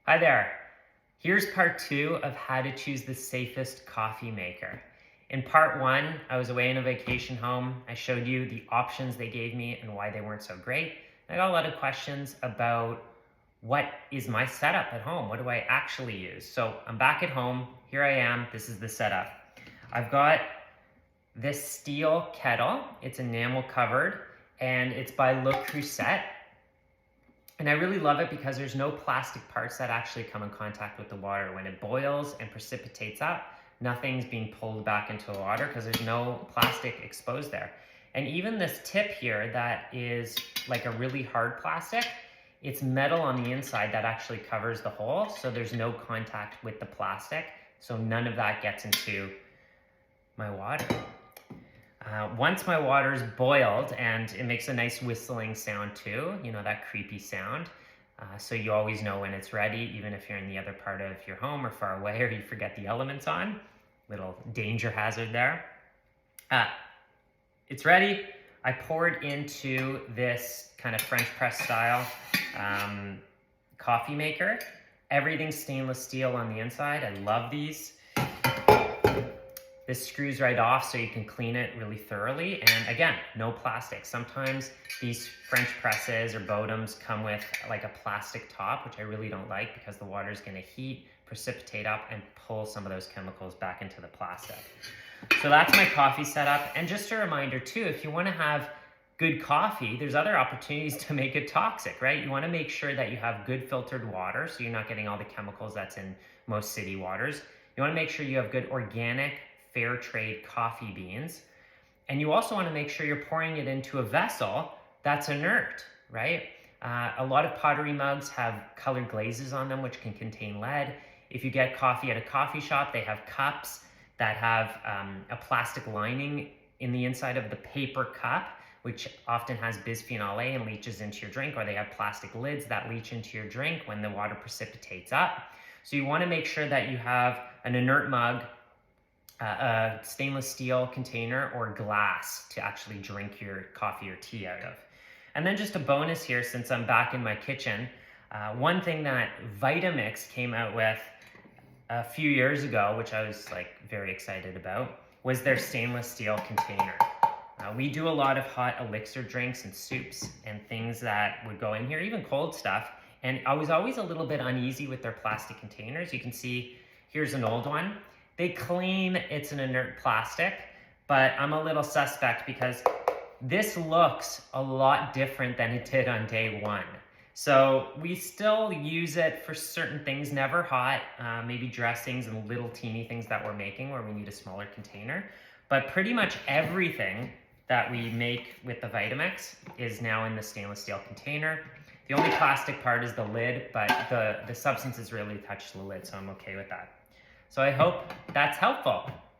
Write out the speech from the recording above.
Hi there. Here's part 2 of how to choose the safest coffee maker. In part 1, I was away in a vacation home. I showed you the options they gave me and why they weren't so great. I got a lot of questions about what is my setup at home? What do I actually use? So I'm back at home. Here I am. This is the setup. I've got this steel kettle. It's enamel covered and it's by Creuset. And I really love it because there's no plastic parts that actually come in contact with the water. When it boils and precipitates up, nothing's being pulled back into the water because there's no plastic exposed there. And even this tip here that is like a really hard plastic, it's metal on the inside that actually covers the hole, so there's no contact with the plastic, so none of that gets into my water. Once my water's boiled, and it makes a nice whistling sound too, you know, that creepy sound. So you always know when it's ready, even if you're in the other part of your home or far away or you forget the elements on. Little danger hazard there. It's ready. I poured into this kind of French press style coffee maker. Everything's stainless steel on the inside. I love these. This screws right off so you can clean it really thoroughly. And again, no plastic. Sometimes these French presses or Bodems come with like a plastic top, which I really don't like because the water is gonna heat, precipitate up, and pull some of those chemicals back into the plastic. So that's my coffee setup. And just a reminder too, if you wanna have good coffee, there's other opportunities to make it toxic, right? You wanna make sure that you have good filtered water so you're not getting all the chemicals that's in most city waters. You wanna make sure you have good organic, fair trade coffee beans. And you also want to make sure you're pouring it into a vessel that's inert, right? A lot of pottery mugs have colored glazes on them, which can contain lead. If you get coffee at a coffee shop, they have cups that have a plastic lining in the inside of the paper cup, which often has bisphenol A and leaches into your drink, or they have plastic lids that leach into your drink when the water precipitates up. So you want to make sure that you have an inert mug, a stainless steel container, or glass to actually drink your coffee or tea out of. And then just a bonus here, since I'm back in my kitchen, one thing that Vitamix came out with a few years ago, which I was like very excited about, was their stainless steel container. We do a lot of hot elixir drinks and soups and things that would go in here, even cold stuff. And I was always a little bit uneasy with their plastic containers. You can see here's an old one. They claim it's an inert plastic, but I'm a little suspect because this looks a lot different than it did on day one. So we still use it for certain things, never hot, maybe dressings and little teeny things that we're making where we need a smaller container. But pretty much everything that we make with the Vitamix is now in the stainless steel container. The only plastic part is the lid, but the substances really touch the lid, so I'm okay with that. So I hope that's helpful.